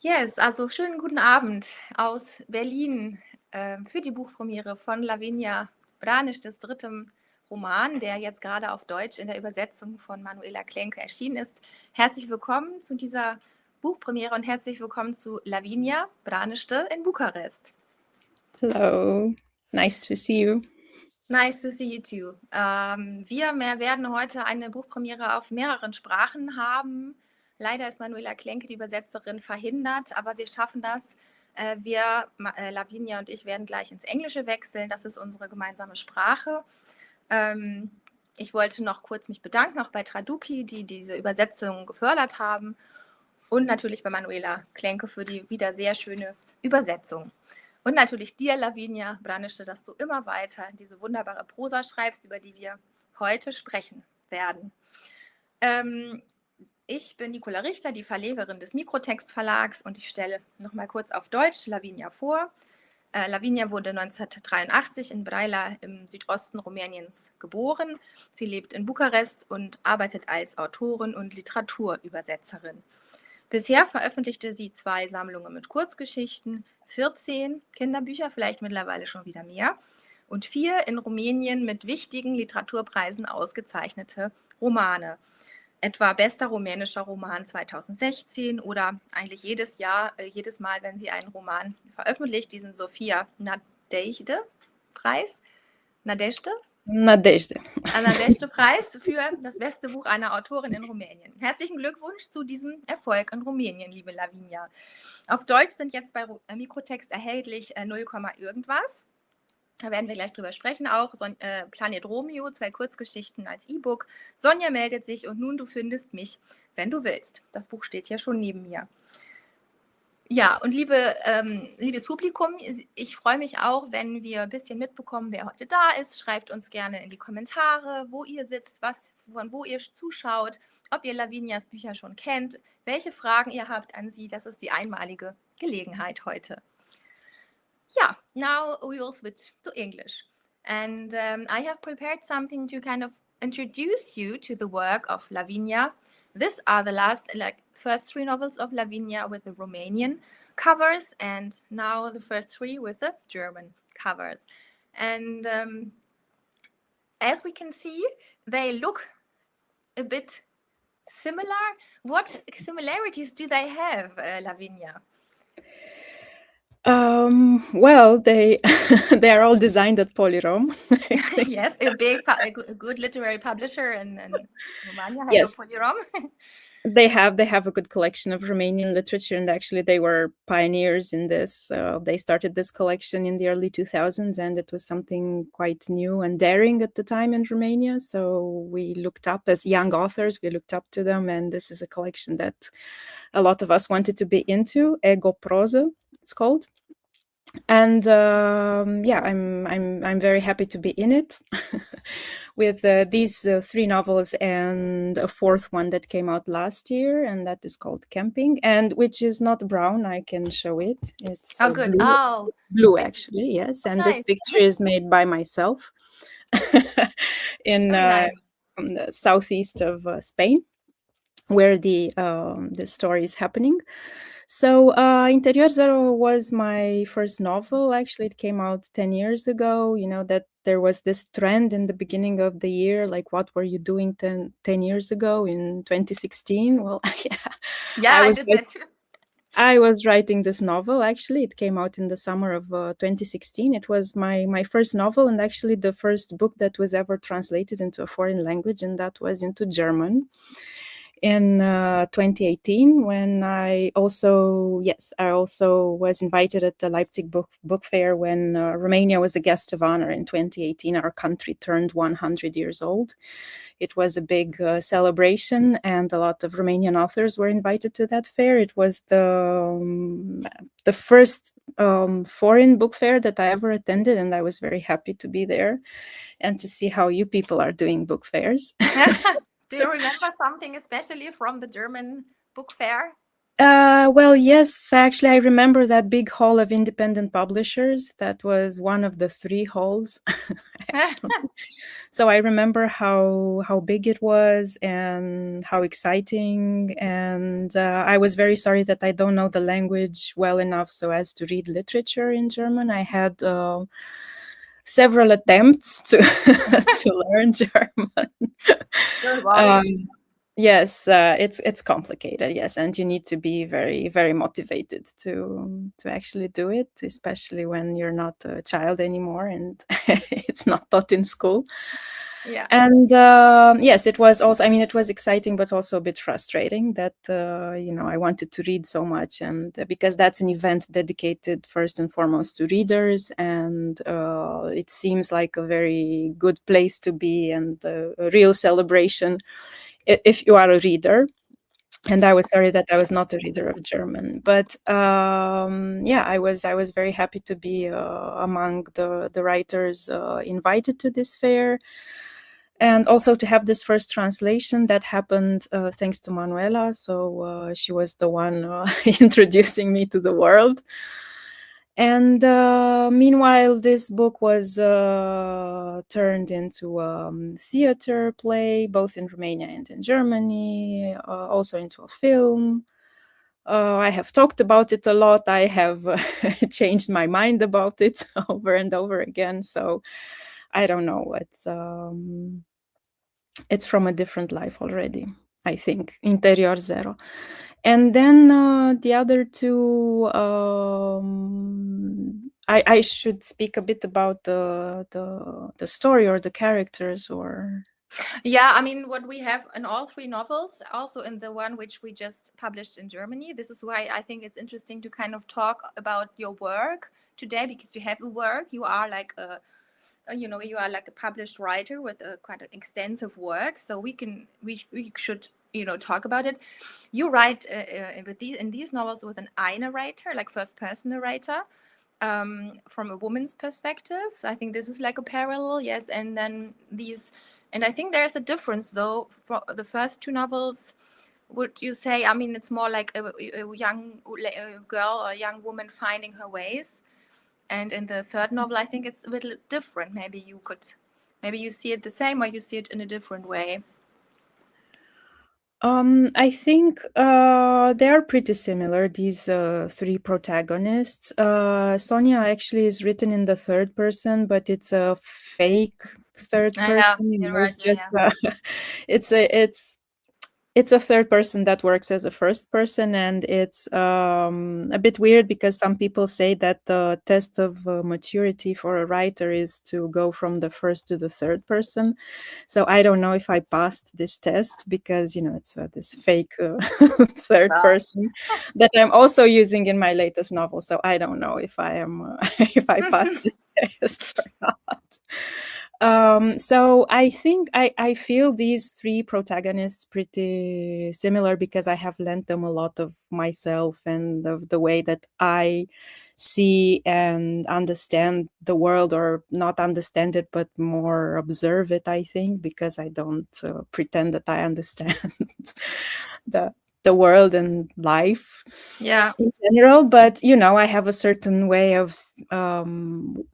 Yes, also schönen guten Abend aus Berlin für die Buchpremiere von Lavinia Branisztes drittem Roman, der jetzt gerade auf Deutsch in der Übersetzung von Manuela Klenke erschienen ist. Herzlich willkommen zu dieser Buchpremiere und herzlich willkommen zu Lavinia Braniszte in Bukarest. Hello, nice to see you. Nice to see you too. Wir werden heute eine Buchpremiere auf mehreren Sprachen haben. Leider ist Manuela Klenke, die Übersetzerin, verhindert, aber wir schaffen das. Lavinia und ich werden gleich ins Englische wechseln. Das ist unsere gemeinsame Sprache. Ich wollte noch kurz mich bedanken, auch bei Traduki, die diese Übersetzung gefördert haben. Und natürlich bei Manuela Klenke für die wieder sehr schöne Übersetzung. Und natürlich dir, Lavinia Braniszte, dass du immer weiter diese wunderbare Prosa schreibst, über die wir heute sprechen werden. Ich bin Nikola Richter, die Verlegerin des Mikrotextverlags, und ich stelle noch mal kurz auf Deutsch Lavinia vor. Lavinia wurde 1983 in Brăila im Südosten Rumäniens geboren. Sie lebt in Bukarest und arbeitet als Autorin und Literaturübersetzerin. Bisher veröffentlichte sie 2 Sammlungen mit Kurzgeschichten, 14 Kinderbücher, vielleicht mittlerweile schon wieder mehr, und 4 in Rumänien mit wichtigen Literaturpreisen ausgezeichnete Romane. Etwa bester rumänischer Roman 2016 oder eigentlich jedes Mal, wenn sie einen Roman veröffentlicht, diesen Sophia Nadezhde-Preis. Nadezhde-Preis für das beste Buch einer Autorin in Rumänien. Herzlichen Glückwunsch zu diesem Erfolg in Rumänien, liebe Lavinia. Auf Deutsch sind jetzt bei Mikrotext erhältlich 0, irgendwas. Da werden wir gleich drüber sprechen auch. Planet Romeo, 2 Kurzgeschichten als E-Book. Sonja meldet sich und nun du findest mich, wenn du willst. Das Buch steht ja schon neben mir. Ja, und liebes Publikum, ich freue mich auch, wenn wir ein bisschen mitbekommen, wer heute da ist. Schreibt uns gerne in die Kommentare, wo ihr sitzt, von wo ihr zuschaut, ob ihr Lavinias Bücher schon kennt, welche Fragen ihr habt an sie. Das ist die einmalige Gelegenheit heute. Yeah, now we will switch to English. And I have prepared something to kind of introduce you to the work of Lavinia. These are the first 3 novels of Lavinia with the Romanian covers, and now the first 3 with the German covers. And as we can see, they look a bit similar. What similarities do they have, Lavinia? Well, they are all designed at Polyrom. Yes, a good literary publisher in Romania. Hello, Yes. Polyrom. They have a good collection of Romanian literature, and actually they were pioneers in this. They started this collection in the early 2000s, and it was something quite new and daring at the time in Romania. So we looked up, as young authors, we looked up to them, and this is a collection that a lot of us wanted to be into. Ego Proză, it's called. And I'm very happy to be in it with these 3 novels and a 4th one that came out last year, and that is called Camping, and which is not brown. I can show it. It's good. Blue actually, yes. And nice. This picture is made by myself in from the southeast of Spain, where the story is happening. So Interior Zero was my first novel. Actually, it came out 10 years ago. You know that there was this trend in the beginning of the year, like what were you doing 10 years ago in 2016? Well, I did that too. I was writing this novel, actually. It came out in the summer of 2016. It was my first novel, and actually the first book that was ever translated into a foreign language, and that was into German. In 2018, when I also was invited at the Leipzig book fair when Romania was a guest of honor in 2018. Our country turned 100 years old. It was a big celebration, and a lot of Romanian authors were invited to that fair. It was the first foreign book fair that I ever attended, and I was very happy to be there and to see how you people are doing book fairs. Do you remember something especially from the German book fair? Well, yes, actually, I remember that big hall of independent publishers. That was one of the 3 halls, actually. So I remember how big it was and how exciting. And I was very sorry that I don't know the language well enough so as to read literature in German. I had several attempts to to learn German. Don't worry. Yes, it's complicated. Yes, and you need to be very, very motivated to actually do it, especially when you're not a child anymore and it's not taught in school. Yeah. And yes, it was also. I mean, it was exciting, but also a bit frustrating that I wanted to read so much, and because that's an event dedicated first and foremost to readers, and it seems like a very good place to be and a real celebration if you are a reader. And I was sorry that I was not a reader of German, but yeah, I was very happy to be among the writers invited to this fair, and also to have this first translation that happened thanks to Manuela. So she was the one introducing me to the world. And meanwhile, this book was turned into a theater play, both in Romania and in Germany, also into a film. I have talked about it a lot. I have changed my mind about it over and over again. So I don't know. It's from a different life already, I think. Interior Zero. And then the other 2, I should speak a bit about the story or the characters, or Yeah, I mean, what we have in all 3 novels, also in the one which we just published in Germany. This is why I think it's interesting to kind of talk about your work today, because you have a work. You are like you are like a published writer with a quite an extensive work. So we should talk about it. You write in these novels with an I narrator, like first person narrator. From a woman's perspective, I think this is like a parallel, yes. And then and I think there's a difference though. For the first 2 novels, would you say? I mean, it's more like a young girl or a young woman finding her ways, and in the third novel, I think it's a little different. Maybe you see it the same, or you see it in a different way. I think they are pretty similar, these 3 protagonists. Sonia actually is written in the third person, but it's a fake third Yeah, person. you're It was right. just it's a third person that works as a first person, and it's a bit weird because some people say that the test of maturity for a writer is to go from the first to the third person. So I don't know if I passed this test because it's this fake third Wow. person that I'm also using in my latest novel. So I don't know if I am if I passed this test or not. So I think I feel these 3 protagonists pretty similar because I have lent them a lot of myself and of the way that I see and understand the world, or not understand it, but more observe it, I think, because I don't pretend that I understand the world and life in general. But I have a certain way of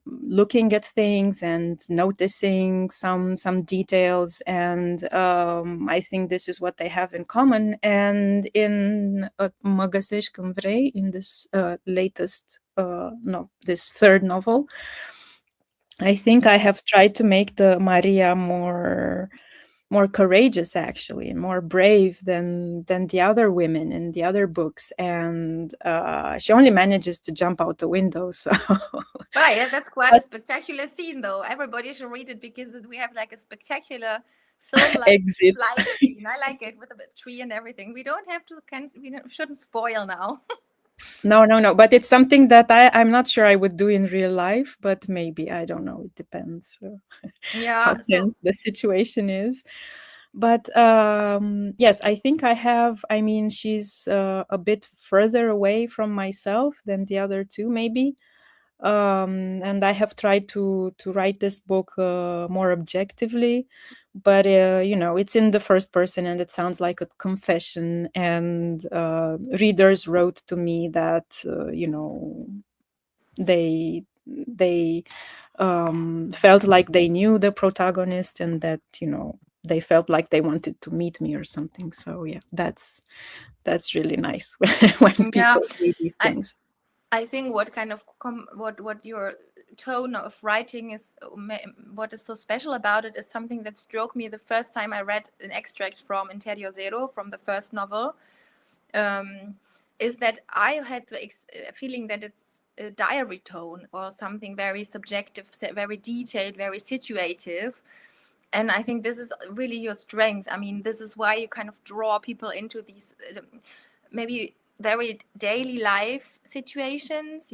looking at things and noticing some details, and I think this is what they have in common. And in Magasești Când Vrei, in this this third novel, I think I have tried to make the Maria more courageous, actually, and more brave than the other women in the other books. And she only manages to jump out the window. So Right, yeah, that's quite a spectacular scene, though. Everybody should read it because we have like a spectacular film-like exit. flight scene. I like it, with a tree and everything. We don't have to we shouldn't spoil now. No. But it's something that I'm not sure I would do in real life, but maybe, I don't know. It depends how tense the situation is. But yes, I think I mean, she's a bit further away from myself than the other 2, maybe. And I have tried to write this book more objectively, but it's in the first person and it sounds like a confession, and readers wrote to me that they felt like they knew the protagonist, and that they felt like they wanted to meet me or something. So yeah, that's really nice when Yeah, people say these things. I think what kind of what your tone of writing is, what is so special about it, is something that struck me the first time I read an extract from Interior Zero, from the first novel. Is that I had the feeling that it's a diary tone or something very subjective, very detailed, very situative. And I think this is really your strength. I mean, this is why you kind of draw people into these maybe very daily life situations,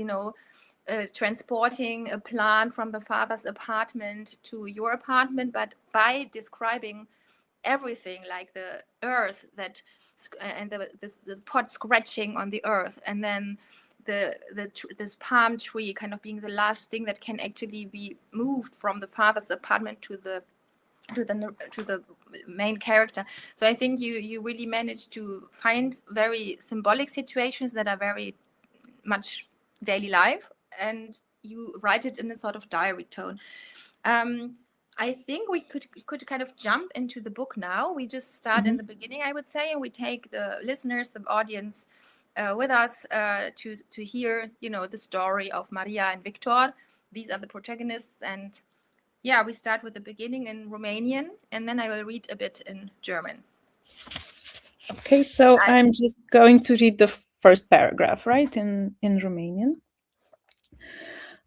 transporting a plant from the father's apartment to your apartment, but by describing everything, like the earth that and the pot scratching on the earth, and then this palm tree kind of being the last thing that can actually be moved from the father's apartment to the main character. So I think you really managed to find very symbolic situations that are very much daily life, and you write it in a sort of diary tone. I think we could kind of jump into the book now. We just start in the beginning, I would say, and we take the listeners, the audience, with us to hear, the story of Maria and Victor. These are the protagonists, and yeah, we start with the beginning in Romanian, and then I will read a bit in German. Okay, so I'm just going to read the first paragraph, right, in Romanian.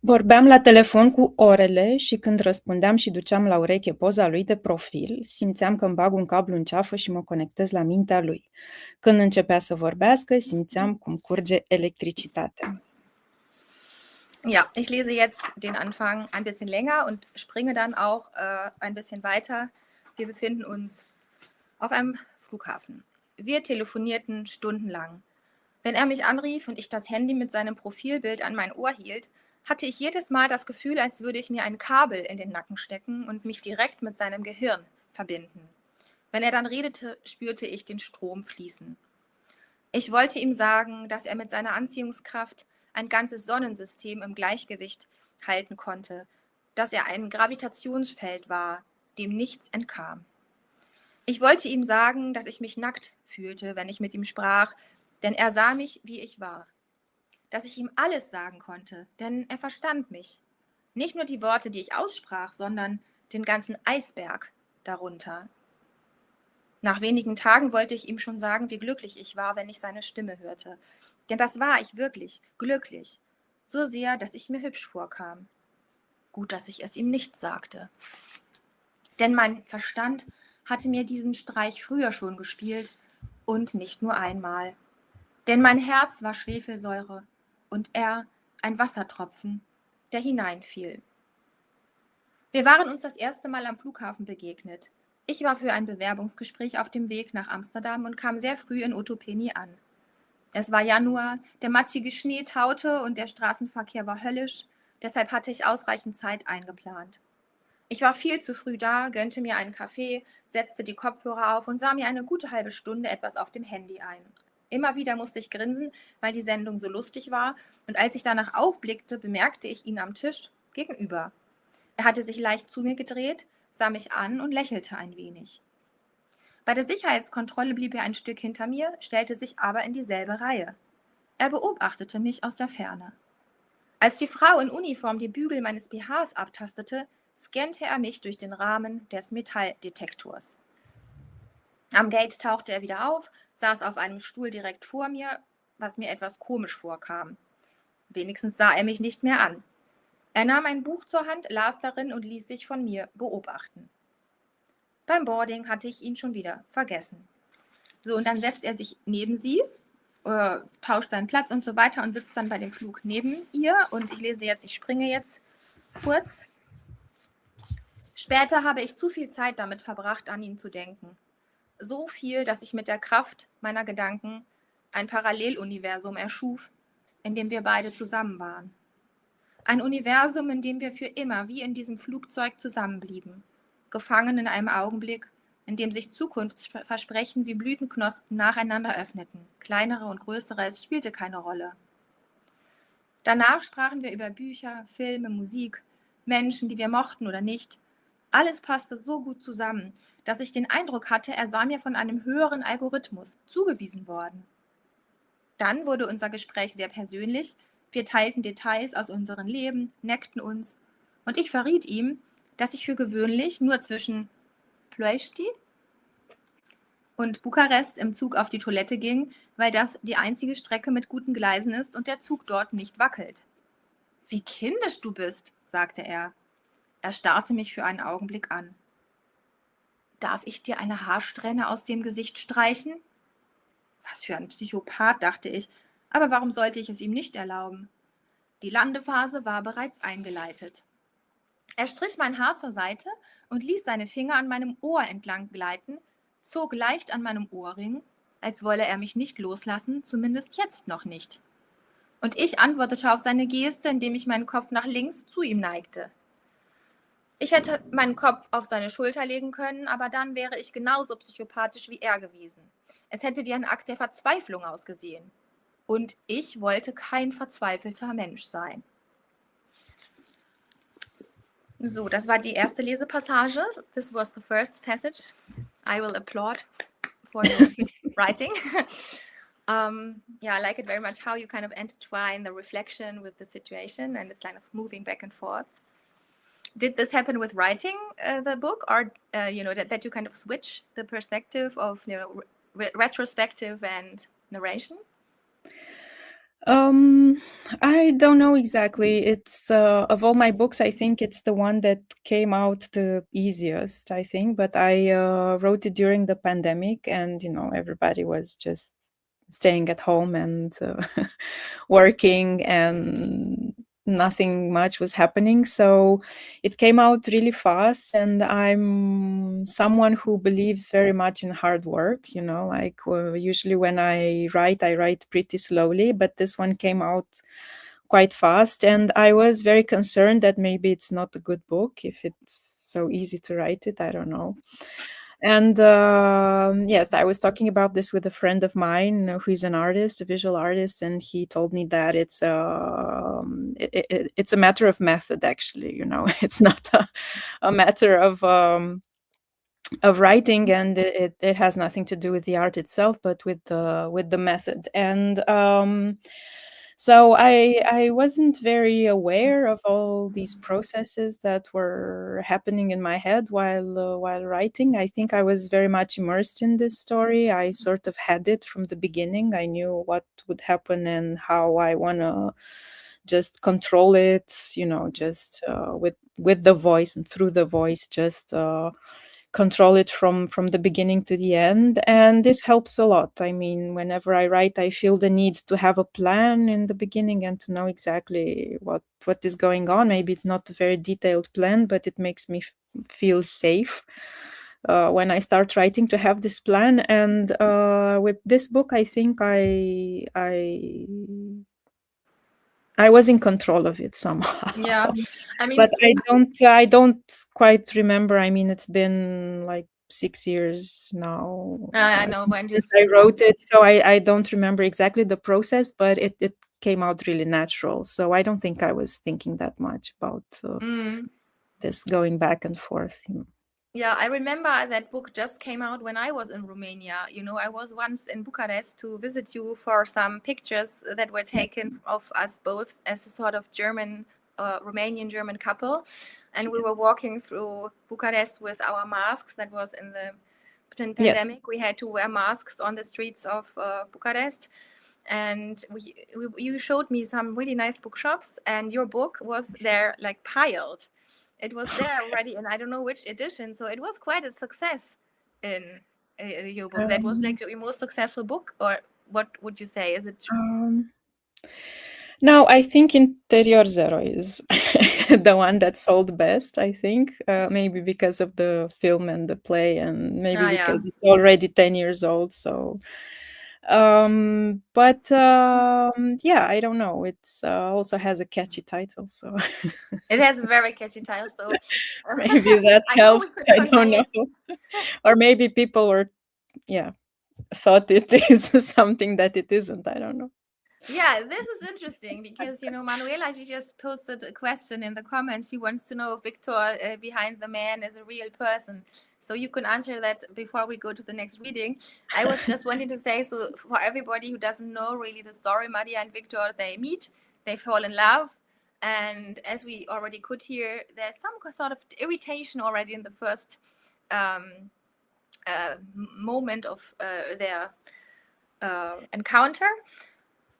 Vorbeam la telefon cu orele și când răspundeam și duceam la ureche poza lui de profil, simțeam că îmi bag un cablu în ceafă și mă conectez la mintea lui. Când începea să vorbească, simțeam cum curge electricitatea. Ja, ich lese jetzt den Anfang ein bisschen länger und springe dann auch ein bisschen weiter. Wir befinden uns auf einem Flughafen. Wir telefonierten stundenlang. Wenn er mich anrief und ich das Handy mit seinem Profilbild an mein Ohr hielt, hatte ich jedes Mal das Gefühl, als würde ich mir ein Kabel in den Nacken stecken und mich direkt mit seinem Gehirn verbinden. Wenn er dann redete, spürte ich den Strom fließen. Ich wollte ihm sagen, dass er mit seiner Anziehungskraft ein ganzes Sonnensystem im Gleichgewicht halten konnte, dass er ein Gravitationsfeld war, dem nichts entkam. Ich wollte ihm sagen, dass ich mich nackt fühlte, wenn ich mit ihm sprach, denn er sah mich, wie ich war. Dass ich ihm alles sagen konnte, denn er verstand mich. Nicht nur die Worte, die ich aussprach, sondern den ganzen Eisberg darunter. Nach wenigen Tagen wollte ich ihm schon sagen, wie glücklich ich war, wenn ich seine Stimme hörte. Denn das war ich wirklich, glücklich. So sehr, dass ich mir hübsch vorkam. Gut, dass ich es ihm nicht sagte. Denn mein Verstand hatte mir diesen Streich früher schon gespielt und nicht nur einmal. Denn mein Herz war Schwefelsäure und er ein Wassertropfen, der hineinfiel. Wir waren uns das erste Mal am Flughafen begegnet. Ich war für ein Bewerbungsgespräch auf dem Weg nach Amsterdam und kam sehr früh in Otopeni an. Es war Januar, der matschige Schnee taute und der Straßenverkehr war höllisch, deshalb hatte ich ausreichend Zeit eingeplant. Ich war viel zu früh da, gönnte mir einen Kaffee, setzte die Kopfhörer auf und sah mir eine gute halbe Stunde etwas auf dem Handy ein. Immer wieder musste ich grinsen, weil die Sendung so lustig war, und als ich danach aufblickte, bemerkte ich ihn am Tisch gegenüber. Er hatte sich leicht zu mir gedreht, sah mich an und lächelte ein wenig. Bei der Sicherheitskontrolle blieb er ein Stück hinter mir, stellte sich aber in dieselbe Reihe. Er beobachtete mich aus der Ferne. Als die Frau in Uniform die Bügel meines BHs abtastete, scannte er mich durch den Rahmen des Metalldetektors. Am Gate tauchte er wieder auf, saß auf einem Stuhl direkt vor mir, was mir etwas komisch vorkam. Wenigstens sah er mich nicht mehr an. Er nahm ein Buch zur Hand, las darin und ließ sich von mir beobachten. Beim Boarding hatte ich ihn schon wieder vergessen. So, und dann setzt er sich neben sie, tauscht seinen Platz und so weiter und sitzt dann bei dem Flug neben ihr. Und ich springe jetzt kurz. Später habe ich zu viel Zeit damit verbracht, an ihn zu denken. So viel, dass ich mit der Kraft meiner Gedanken ein Paralleluniversum erschuf, in dem wir beide zusammen waren. Ein Universum, in dem wir für immer wie in diesem Flugzeug zusammenblieben. gefangen in einem Augenblick, in dem sich Zukunftsversprechen wie Blütenknospen nacheinander öffneten. Kleinere und größere, es spielte keine Rolle. Danach sprachen wir über Bücher, Filme, Musik, Menschen, die wir mochten oder nicht. Alles passte so gut zusammen, dass ich den Eindruck hatte, er sei mir von einem höheren Algorithmus zugewiesen worden. Dann wurde unser Gespräch sehr persönlich. Wir teilten Details aus unserem Leben, neckten uns und ich verriet ihm, dass ich für gewöhnlich nur zwischen Ploiești und Bukarest im Zug auf die Toilette ging, weil das die einzige Strecke mit guten Gleisen ist und der Zug dort nicht wackelt. Wie kindisch du bist, sagte er. Er starrte mich für einen Augenblick an. Darf ich dir eine Haarsträhne aus dem Gesicht streichen? Was für ein Psychopath, dachte ich, aber warum sollte ich es ihm nicht erlauben? Die Landephase war bereits eingeleitet. Er strich mein Haar zur Seite und ließ seine Finger an meinem Ohr entlang gleiten, zog leicht an meinem Ohrring, als wolle er mich nicht loslassen, zumindest jetzt noch nicht. Und ich antwortete auf seine Geste, indem ich meinen Kopf nach links zu ihm neigte. Ich hätte meinen Kopf auf seine Schulter legen können, aber dann wäre ich genauso psychopathisch wie er gewesen. Es hätte wie ein Akt der Verzweiflung ausgesehen. Und ich wollte kein verzweifelter Mensch sein. So, das war die erste Lesepassage. This was the first passage. I will applaud for your writing. Yeah, I like it very much how you kind of intertwine the reflection with the situation and it's kind of moving back and forth. Did this happen with writing the book, or that you kind of switch the perspective of retrospective and narration? I don't know exactly. It's of all my books, I think it's the one that came out the easiest, I think. But I wrote it during the pandemic, and everybody was just staying at home and working, and nothing much was happening. So it came out really fast, and I'm someone who believes very much in hard work, usually when I write pretty slowly, but this one came out quite fast, and I was very concerned that maybe it's not a good book if it's so easy to write it. I don't know. And yes, I was talking about this with a friend of mine who is an artist, a visual artist, and he told me that it's a matter of method, actually. It's not a matter of writing, and it has nothing to do with the art itself, but with the method. And so I wasn't very aware of all these processes that were happening in my head while writing. I think I was very much immersed in this story. I sort of had it from the beginning. I knew what would happen and how I want to just control it, just with the voice and through the voice, just control it from the beginning to the end. And this helps a lot. I mean, whenever I write, I feel the need to have a plan in the beginning and to know exactly what is going on. Maybe it's not a very detailed plan, but it makes me feel safe when I start writing to have this plan. And with this book, I think I was in control of it somehow. Yeah, I mean, but I don't quite remember. I mean, it's been like 6 years now. I know when since I wrote it, so I don't remember exactly the process, but it came out really natural. So I don't think I was thinking that much about this going back and forth. Yeah, I remember that book just came out when I was in Romania. I was once in Bucharest to visit you for some pictures that were taken of us both as a sort of Romanian-German couple. And we were walking through Bucharest with our masks. That was in the pandemic. Yes. We had to wear masks on the streets of Bucharest. And you showed me some really nice bookshops, and your book was there like piled. It was there already, and I don't know which edition. So it was quite a success in your book. That was like your most successful book, or what would you say? Is it true? No, I think Interior Zero is the one that sold best, I think. Maybe because of the film and the play, and maybe because it's already 10 years old. So Yeah, I don't know. It's also has a catchy title, so It has a very catchy title, so maybe that I hope helps. we could I don't convey know. it. Or maybe people were, thought it is something that it isn't. I don't know. Yeah, this is interesting because, Manuela, she just posted a question in the comments. She wants to know if Victor behind the man is a real person. So you can answer that before we go to the next reading. I was just wanting to say, so for everybody who doesn't know really the story, Maria and Victor, they meet, they fall in love. And as we already could hear, there's some sort of irritation already in the first moment of their encounter.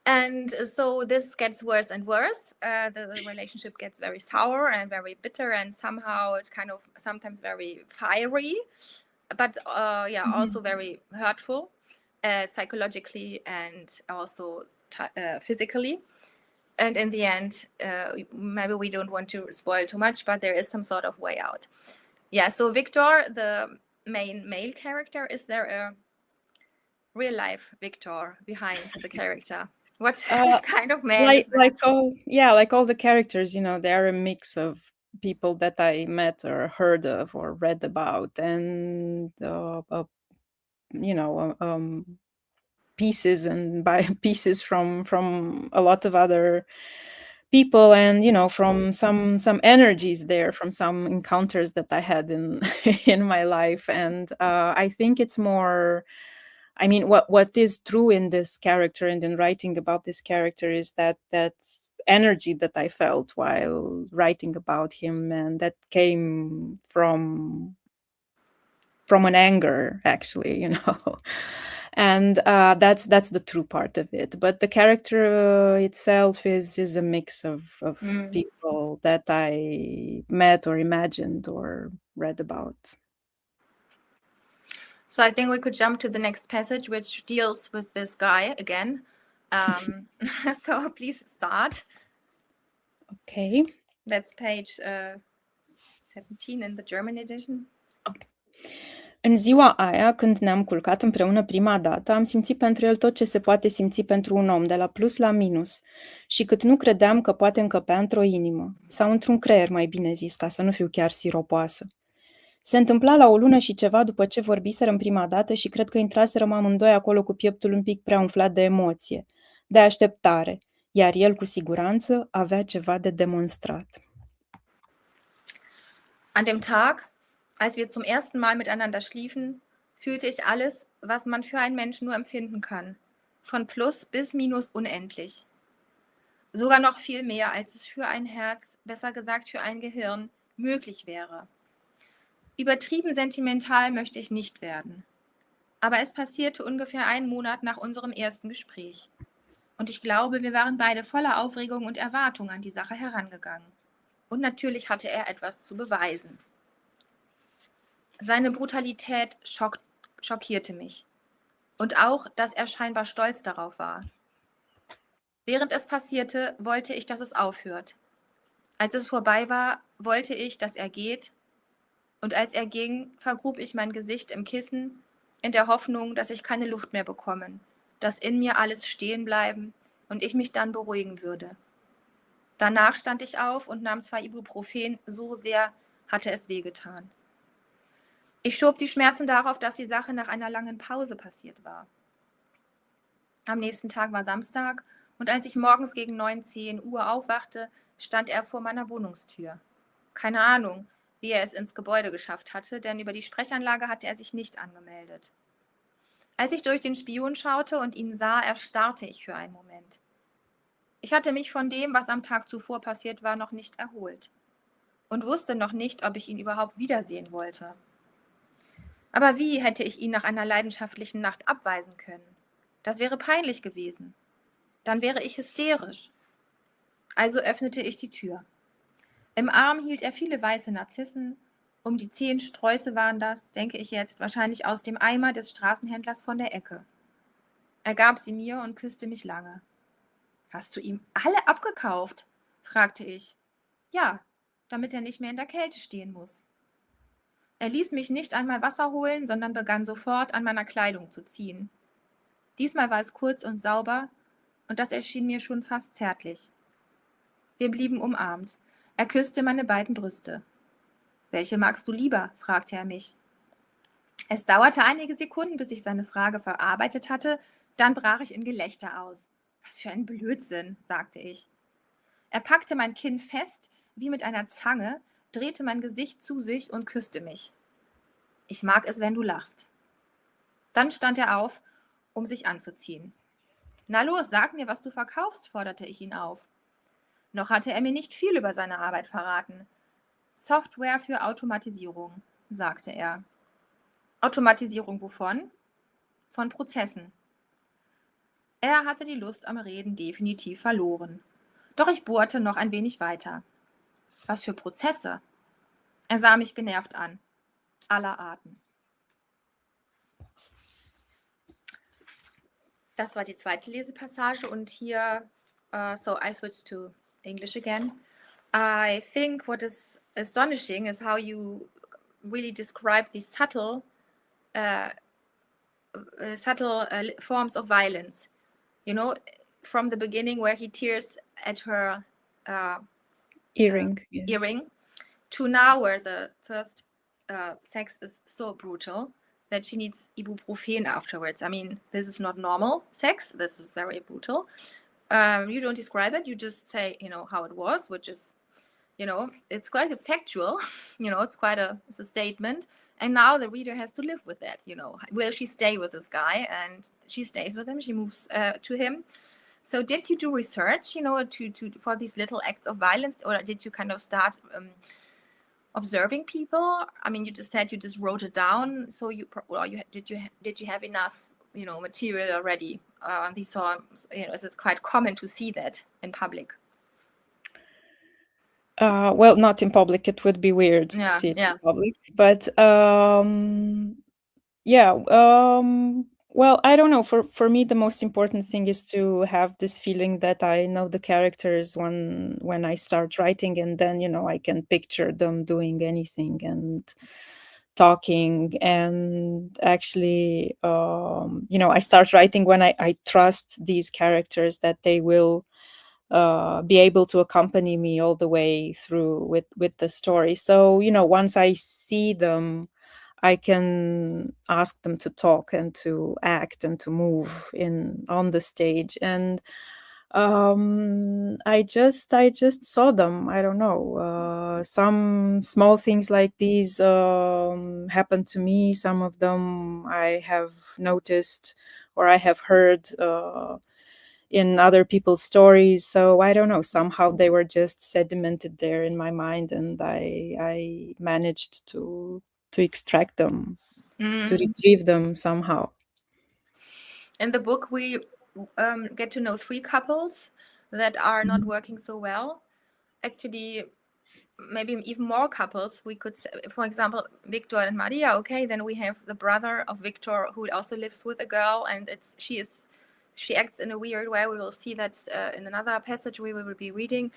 And so this gets worse and worse. The relationship gets very sour and very bitter, and somehow it kind of sometimes very fiery, but also very hurtful, psychologically and also physically. And in the end, maybe we don't want to spoil too much, but there is some sort of way out. Yeah, so Victor, the main male character, is there a real life Victor behind the character? What kind of man is that? Like all the characters, they're a mix of people that I met or heard of or read about, and pieces and by pieces from a lot of other people, and from some energies there, from some encounters that I had in in my life. And I think it's more, I mean, what is true in this character and in writing about this character is that energy that I felt while writing about him, and that came from an anger, actually, and that's the true part of it. But the character itself is a mix of people that I met or imagined or read about. So I think we could jump to the next passage, which deals with this guy again. So please start. Okay. That's page 17 in the German edition. Okay. În ziua aia, când ne-am culcat împreună prima dată, am simțit pentru el tot ce se poate simți pentru un om, de la plus la minus, și cât nu credeam că poate încăpea într-o inimă, sau într-un creier, mai bine zis, ca să nu fiu chiar siropoasă. Se întâmpla la o lună și ceva după ce vorbiserăm prima dată și cred că intraserăm amândoi acolo cu pieptul un pic prea umflat de emoție, de așteptare, iar el cu siguranță avea ceva de demonstrat. An dem Tag, als wir zum ersten Mal miteinander schliefen, fühlte ich alles, was man für einen Menschen nur empfinden kann, von Plus bis Minus unendlich. Sogar noch viel mehr, als es für ein Herz, besser gesagt für ein Gehirn, möglich wäre. Übertrieben sentimental möchte ich nicht werden. Aber es passierte ungefähr einen Monat nach unserem ersten Gespräch. Und ich glaube, wir waren beide voller Aufregung und Erwartung an die Sache herangegangen. Und natürlich hatte er etwas zu beweisen. Seine Brutalität schockierte mich. Und auch, dass er scheinbar stolz darauf war. Während es passierte, wollte ich, dass es aufhört. Als es vorbei war, wollte ich, dass er geht. Und als er ging, vergrub ich mein Gesicht im Kissen, in der Hoffnung, dass ich keine Luft mehr bekomme, dass in mir alles stehen bleiben und ich mich dann beruhigen würde. Danach stand ich auf und nahm 2 Ibuprofen, so sehr hatte es wehgetan. Ich schob die Schmerzen darauf, dass die Sache nach einer langen Pause passiert war. Am nächsten Tag war Samstag und als ich morgens gegen 9, 10 Uhr aufwachte, stand er vor meiner Wohnungstür. Keine Ahnung, wie er es ins Gebäude geschafft hatte, denn über die Sprechanlage hatte er sich nicht angemeldet. Als ich durch den Spion schaute und ihn sah, erstarrte ich für einen Moment. Ich hatte mich von dem, was am Tag zuvor passiert war, noch nicht erholt und wusste noch nicht, ob ich ihn überhaupt wiedersehen wollte. Aber wie hätte ich ihn nach einer leidenschaftlichen Nacht abweisen können? Das wäre peinlich gewesen. Dann wäre ich hysterisch. Also öffnete ich die Tür. Im Arm hielt er viele weiße Narzissen. Um die 10 Sträuße waren das, denke ich jetzt, wahrscheinlich aus dem Eimer des Straßenhändlers von der Ecke. Er gab sie mir und küsste mich lange. »Hast du ihm alle abgekauft?« fragte ich. »Ja, damit er nicht mehr in der Kälte stehen muss.« Er ließ mich nicht einmal Wasser holen, sondern begann sofort an meiner Kleidung zu ziehen. Diesmal war es kurz und sauber, und das erschien mir schon fast zärtlich. Wir blieben umarmt. Er küsste meine beiden Brüste. »Welche magst du lieber?« fragte er mich. Es dauerte einige Sekunden, bis ich seine Frage verarbeitet hatte, dann brach ich in Gelächter aus. »Was für ein Blödsinn«, sagte ich. Er packte mein Kinn fest, wie mit einer Zange, drehte mein Gesicht zu sich und küsste mich. »Ich mag es, wenn du lachst.« Dann stand er auf, um sich anzuziehen. »Na los, sag mir, was du verkaufst«, forderte ich ihn auf. Noch hatte er mir nicht viel über seine Arbeit verraten. »Software für Automatisierung«, sagte er. »Automatisierung wovon?« »Von Prozessen.« Er hatte die Lust am Reden definitiv verloren. Doch ich bohrte noch ein wenig weiter. »Was für Prozesse?« Er sah mich genervt an. »Aller Arten.« Das war die zweite Lesepassage und hier, so I switched to English again. I think what is astonishing is how you really describe these subtle forms of violence. You know, from the beginning where he tears at her Earring. earring, to now where the first sex is so brutal that she needs ibuprofen afterwards. I mean, this is not normal sex. This is very brutal. You don't describe it. You just say, how it was, which is, it's quite factual. It's quite it's a statement. And now the reader has to live with that. Will she stay with this guy? And she stays with him. She moves to him. So did you do research, for these little acts of violence, or did you kind of start observing people? I mean, you just said you just wrote it down. So did you have enough, material already? Is it quite common to see that in public? Well, not in public. It would be weird to see it in public. But well, I don't know. For me, the most important thing is to have this feeling that I know the characters when I start writing, and then I can picture them doing anything and talking. And actually, I start writing when I trust these characters that they will be able to accompany me all the way through with the story. So once I see them, I can ask them to talk and to act and to move on the stage. And I just saw them. I don't know. Some small things like these happened to me. Some of them I have noticed or I have heard in other people's stories. So I don't know, somehow they were just sedimented there in my mind, and I managed to extract them, to retrieve them somehow. In the book, we get to know 3 couples that are not working so well. Actually, maybe even more couples. We could say, for example, Victor and Maria. Okay, then we have the brother of Victor who also lives with a girl, and she acts in a weird way. We will see that in another passage we will be reading.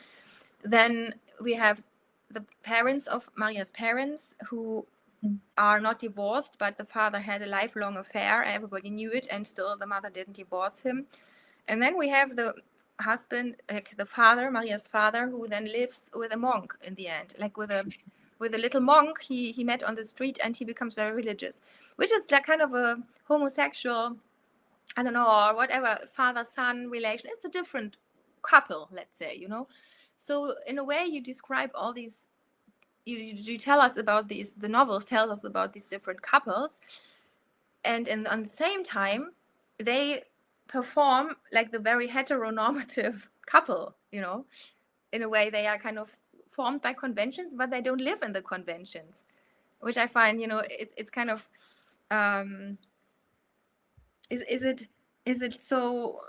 Then we have the parents of Maria's parents who are not divorced, but the father had a lifelong affair. Everybody knew it, and still the mother didn't divorce him. And then we have the husband, the father, Maria's father, who then lives with a monk in the end, like with a little monk he met on the street, and he becomes very religious, which is like kind of a homosexual, I don't know, or whatever, father-son relation. It's a different couple, let's say, So in a way, you describe all these, you tell us about these, the novels tell us about these different couples, and on the same time, they perform like the very heteronormative couple, In a way, they are kind of formed by conventions, but they don't live in the conventions, which I find, it's kind of... Is it so?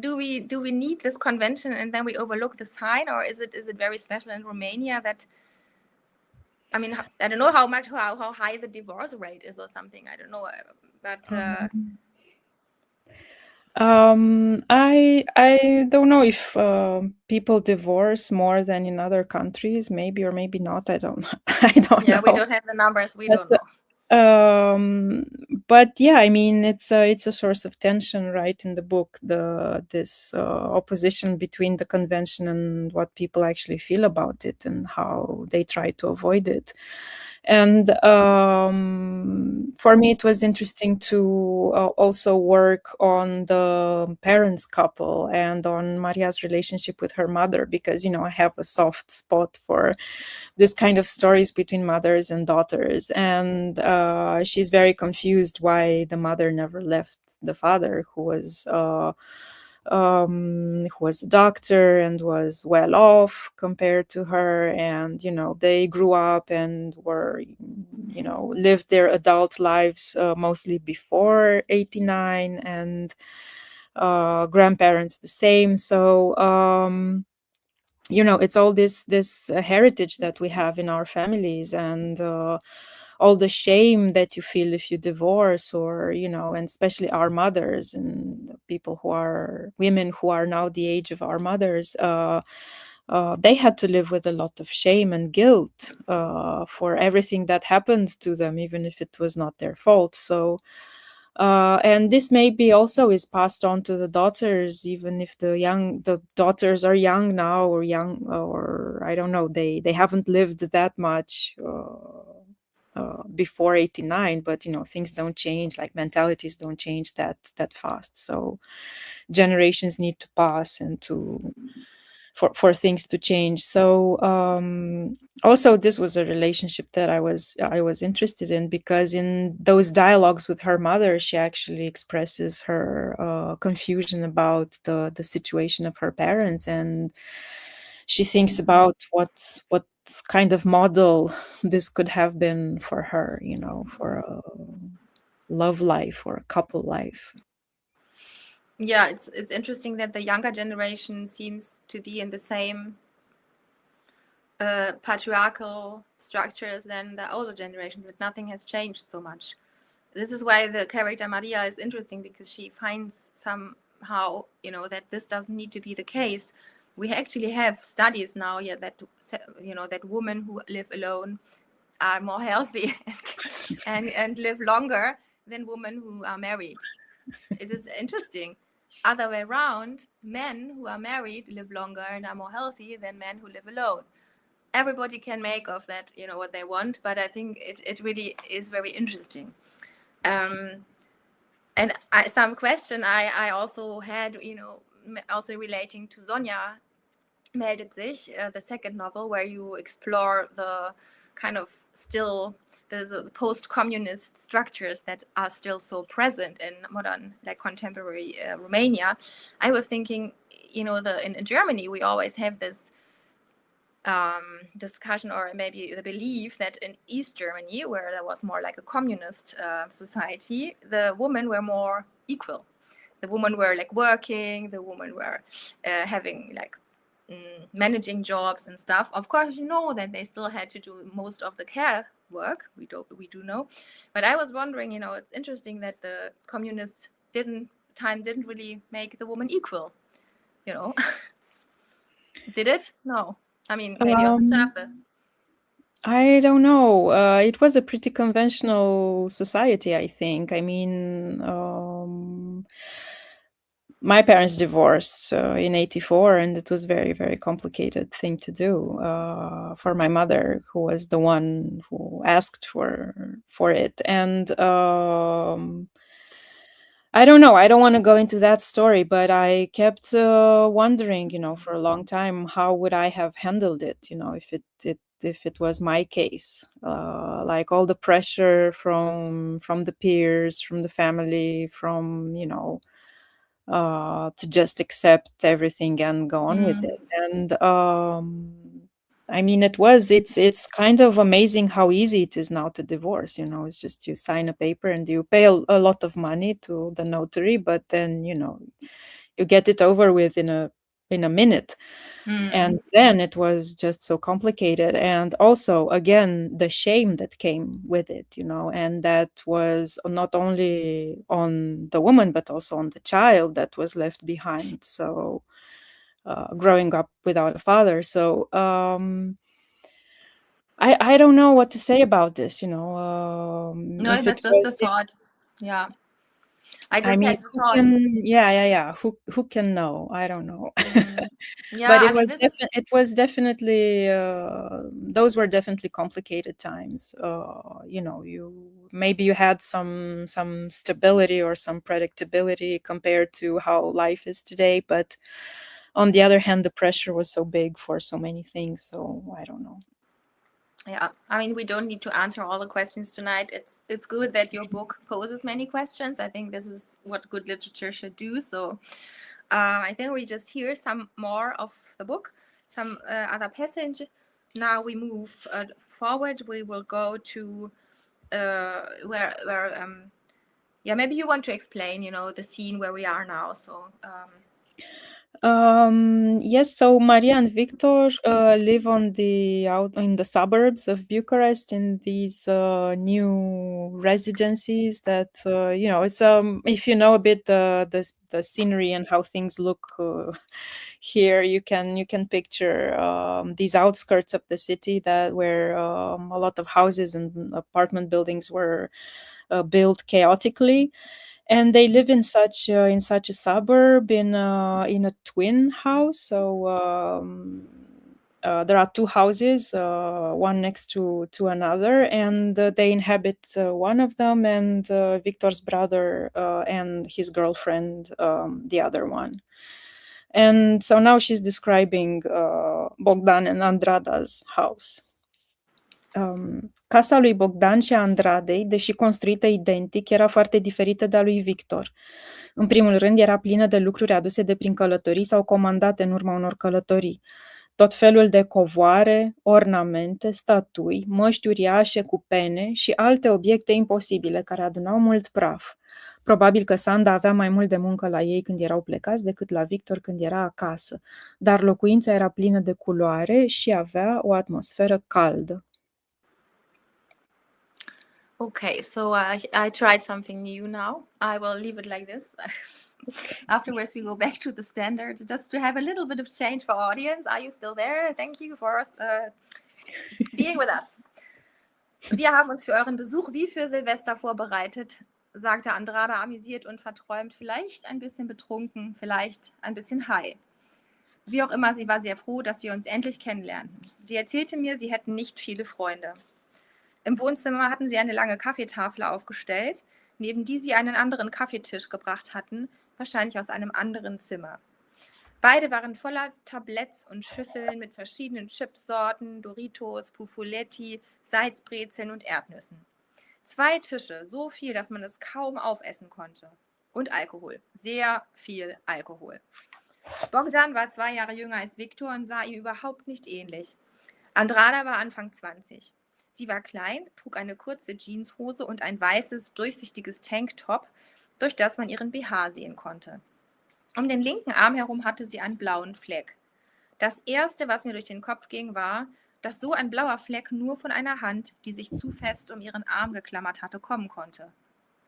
Do we need this convention and then we overlook the sign, or is it very special in Romania that? I mean, I don't know how high the divorce rate is or something. I don't know, but. I don't know if people divorce more than in other countries, maybe or maybe not. I don't know. Yeah, we don't have the numbers. We don't know. But yeah, I mean, it's a source of tension, right, in the book, this opposition between the convention and what people actually feel about it and how they try to avoid it. And for me, it was interesting to also work on the parents couple and on Maria's relationship with her mother, because, you know, I have a soft spot for this kind of stories between mothers and daughters. And she's very confused why the mother never left the father, who was a doctor and was well off compared to her. And, you know, they grew up and were, you know, lived their adult lives mostly before 89, and grandparents the same. So you know, it's all this heritage that we have in our families, and all the shame that you feel if you divorce, or, you know, and especially our mothers and people who are women who are now the age of our mothers, they had to live with a lot of shame and guilt for everything that happened to them, even if it was not their fault. So and this maybe also is passed on to the daughters, even if the daughters are young now, or young, or I don't know, they haven't lived that much before 89, but, you know, things don't change, like mentalities don't change that fast. So generations need to pass and for things to change. So also, this was a relationship that I was interested in, because in those dialogues with her mother, she actually expresses her confusion about the situation of her parents, and she thinks about what kind of model this could have been for her, you know, for a love life or a couple life. Yeah, it's interesting that the younger generation seems to be in the same patriarchal structures than the older generation, that nothing has changed so much. This is why the character Maria is interesting, because she finds somehow, you know, that this doesn't need to be the case. We actually have studies now, yeah, that, you know, that women who live alone are more healthy and live longer than women who are married. It is interesting. Other way around, men who are married live longer and are more healthy than men who live alone. Everybody can make of that, you know, what they want, but I think it really is very interesting. And some question I also had, you know, also relating to Sonja meldet sich, the second novel, where you explore the kind of still the post-communist structures that are still so present in modern, like contemporary Romania. I was thinking, you know, in Germany we always have this discussion, or maybe the belief, that in East Germany, where there was more like a communist society, the women were more equal. The women were like working, the women were having like managing jobs and stuff. Of course, you know that they still had to do most of the care work. We do know, but I was wondering, you know, it's interesting that the communists didn't really make the woman equal. You know, did it? No. I mean, maybe on the surface. I don't know. It was a pretty conventional society, I think. I mean, my parents divorced in 84, and it was very, very complicated thing to do for my mother, who was the one who asked for it. And I don't know. I don't want to go into that story, but I kept wondering, you know, for a long time, how would I have handled it, you know, if it was my case, like all the pressure from the peers, from the family, from, you know, to just accept everything and go on with it. And I mean, it's kind of amazing how easy it is now to divorce. You know, it's just you sign a paper and you pay a lot of money to the notary, but then, you know, you get it over with in a minute. And then it was just so complicated. And also, again, the shame that came with it, you know, and that was not only on the woman, but also on the child that was left behind. So growing up without a father. So I don't know what to say about this, No, if that's it just a was, thought. Yeah. I I just mean, had the thought. yeah. Who can know? I don't know. Yeah, But I mean, this is it was definitely, those were definitely complicated times. You had some stability or some predictability compared to how life is today, but on the other hand, the pressure was so big for so many things. So I don't know. yeah. I mean, we don't need to answer all the questions tonight. It's good that your book poses many questions. I think this is what good literature should do. So I think we just hear some more of the book, some other passage. Now we move forward. We will go to where yeah, maybe you want to explain, the scene where we are now. So Yes, so Maria and Victor live out in the suburbs of Bucharest in these new residencies that it's if you know a bit the scenery and how things look here, you can picture these outskirts of the city where a lot of houses and apartment buildings were built chaotically. And they live in such a suburb in a twin house. So there are two houses, one next to another, and they inhabit one of them, and Victor's brother and his girlfriend the other one. And so now she's describing Bogdan and Andrada's house. Casa lui Bogdan și a Andradei, deși construită identic, era foarte diferită de a lui Victor. În primul rând, era plină de lucruri aduse de prin călătorii sau comandate în urma unor călătorii. Tot felul de covoare, ornamente, statui, măști uriașe cu pene și alte obiecte imposibile care adunau mult praf. Probabil că Sanda avea mai mult de muncă la ei când erau plecați decât la Victor când era acasă, dar locuința era plină de culoare și avea o atmosferă caldă. Okay, so I tried something new now. I will leave it like this. Afterwards, we go back to the standard just to have a little bit of change for audience. Are you still there? Thank you for being with us. Wir haben uns für euren Besuch wie für Silvester vorbereitet, sagte Andrada amüsiert und verträumt, vielleicht ein bisschen betrunken, vielleicht ein bisschen high. Wie auch immer, sie war sehr froh, dass wir uns endlich kennenlernten. Sie erzählte mir, sie hätten nicht viele Freunde. Im Wohnzimmer hatten sie eine lange Kaffeetafel aufgestellt, neben die sie einen anderen Kaffeetisch gebracht hatten, wahrscheinlich aus einem anderen Zimmer. Beide waren voller Tabletts und Schüsseln mit verschiedenen Chipsorten, Doritos, Puffuletti, Salzbrezeln und Erdnüssen. 2 Tische, so viel, dass man es kaum aufessen konnte. Und Alkohol, sehr viel Alkohol. Bogdan war 2 Jahre jünger als Victor und sah ihm überhaupt nicht ähnlich. Andrada war Anfang 20. Sie war klein, trug eine kurze Jeanshose und ein weißes, durchsichtiges Tanktop, durch das man ihren BH sehen konnte. Um den linken Arm herum hatte sie einen blauen Fleck. Das Erste, was mir durch den Kopf ging, war, dass so ein blauer Fleck nur von einer Hand, die sich zu fest um ihren Arm geklammert hatte, kommen konnte.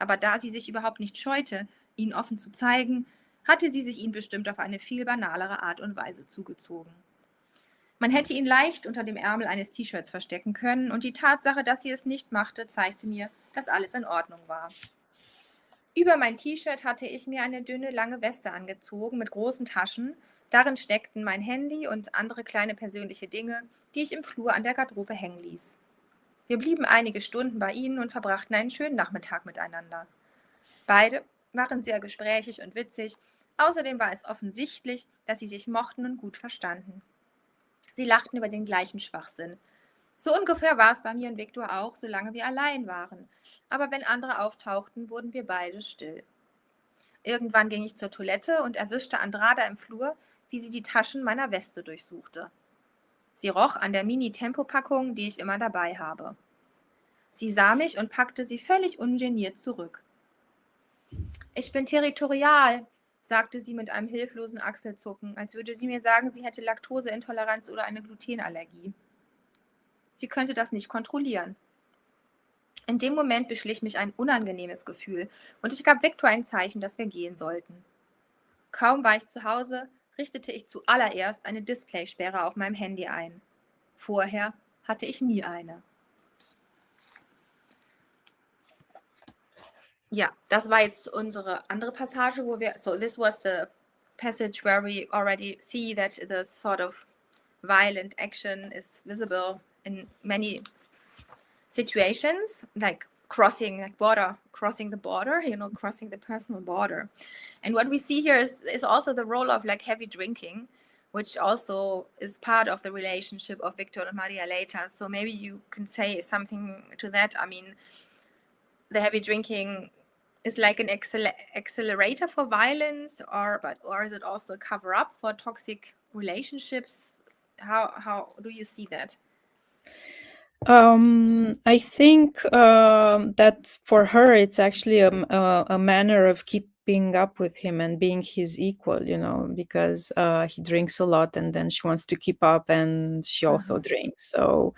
Aber da sie sich überhaupt nicht scheute, ihn offen zu zeigen, hatte sie sich ihn bestimmt auf eine viel banalere Art und Weise zugezogen. Man hätte ihn leicht unter dem Ärmel eines T-Shirts verstecken können, und die Tatsache, dass sie es nicht machte, zeigte mir, dass alles in Ordnung war. Über mein T-Shirt hatte ich mir eine dünne, lange Weste angezogen mit großen Taschen. Darin steckten mein Handy und andere kleine persönliche Dinge, die ich im Flur an der Garderobe hängen ließ. Wir blieben einige Stunden bei ihnen und verbrachten einen schönen Nachmittag miteinander. Beide waren sehr gesprächig und witzig. Außerdem war es offensichtlich, dass sie sich mochten und gut verstanden. Sie lachten über den gleichen Schwachsinn. So ungefähr war es bei mir und Victor auch, solange wir allein waren. Aber wenn andere auftauchten, wurden wir beide still. Irgendwann ging ich zur Toilette und erwischte Andrada im Flur, wie sie die Taschen meiner Weste durchsuchte. Sie roch an der Mini-Tempo-Packung, die ich immer dabei habe. Sie sah mich und packte sie völlig ungeniert zurück. Ich bin territorial, sagte sie mit einem hilflosen Achselzucken, als würde sie mir sagen, sie hätte Laktoseintoleranz oder eine Glutenallergie. Sie könnte das nicht kontrollieren. In dem Moment beschlich mich ein unangenehmes Gefühl und ich gab Victor ein Zeichen, dass wir gehen sollten. Kaum war ich zu Hause, richtete ich zuallererst eine Displaysperre auf meinem Handy ein. Vorher hatte ich nie eine. Ja, das war jetzt unsere andere Passage, wo wir, so this was the passage where we already see that the sort of violent action is visible in many situations, like crossing the border, crossing the personal border. And what we see here is also the role of like heavy drinking, which also is part of the relationship of Victor and Maria later. So maybe you can say something to that. I mean, the heavy drinking is like an accelerator for violence, or is it also a cover up for toxic relationships? How do you see that? I think that for her it's actually a manner of keeping up with him and being his equal, because he drinks a lot and then she wants to keep up and she also drinks. So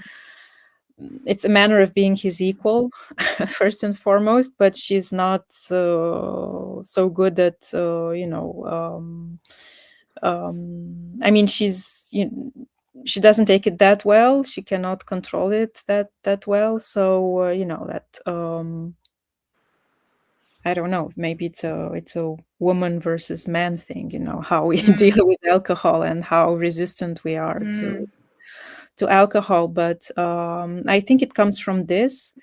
it's a manner of being his equal, first and foremost, but she's not so good at, I mean, she doesn't take it that well. She cannot control it that well. So, that, I don't know, maybe it's a woman versus man thing, how we deal with alcohol and how resistant we are to alcohol. But I think it comes from this,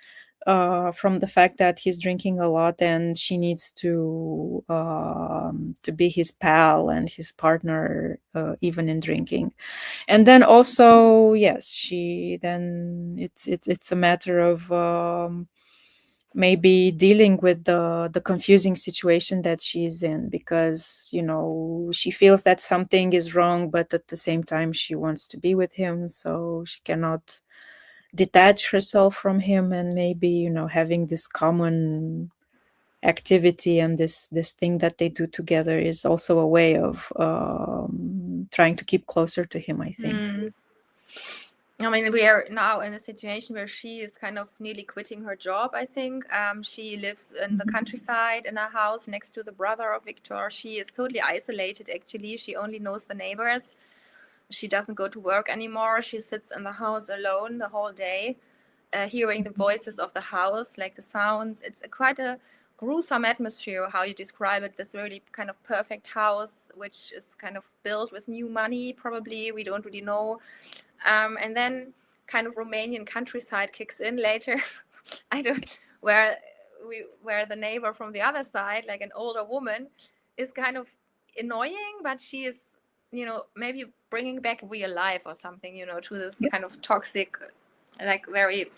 from the fact that he's drinking a lot and she needs to be his pal and his partner, even in drinking. And then also, yes, it's a matter of maybe dealing with the confusing situation that she's in, because she feels that something is wrong, but at the same time she wants to be with him, so she cannot detach herself from him. And maybe having this common activity and this thing that they do together is also a way of trying to keep closer to him, I think. I mean, we are now in a situation where she is kind of nearly quitting her job, I think. She lives in the countryside in a house next to the brother of Victor. She is totally isolated, actually. She only knows the neighbors. She doesn't go to work anymore. She sits in the house alone the whole day, hearing the voices of the house, like the sounds. It's quite a gruesome atmosphere, how you describe it, this really kind of perfect house, which is kind of built with new money, probably. We don't really know. And then kind of Romanian countryside kicks in later. where the neighbor from the other side, like an older woman, is kind of annoying, but she is, maybe bringing back real life or something, to this kind of toxic, like very,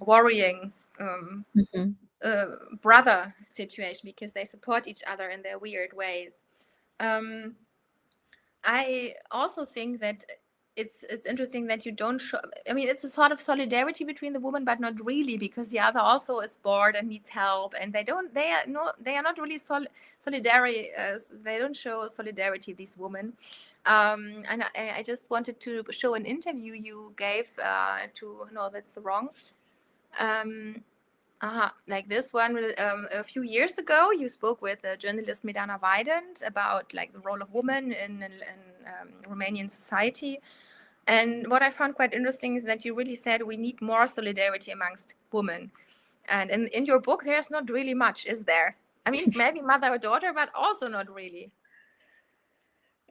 worrying brother situation, because they support each other in their weird ways. I also think that it's interesting that you don't show. I mean, it's a sort of solidarity between the woman, but not really, because the other also is bored and needs help, and they are not really solidary. They don't show solidarity, these women. And I just wanted to show an interview you gave to. No, that's the wrong. Like this one, a few years ago, you spoke with journalist Medana Weidand about like the role of women in Romanian society. And what I found quite interesting is that you really said we need more solidarity amongst women. And in your book, there's not really much, is there? I mean, maybe mother or daughter, but also not really.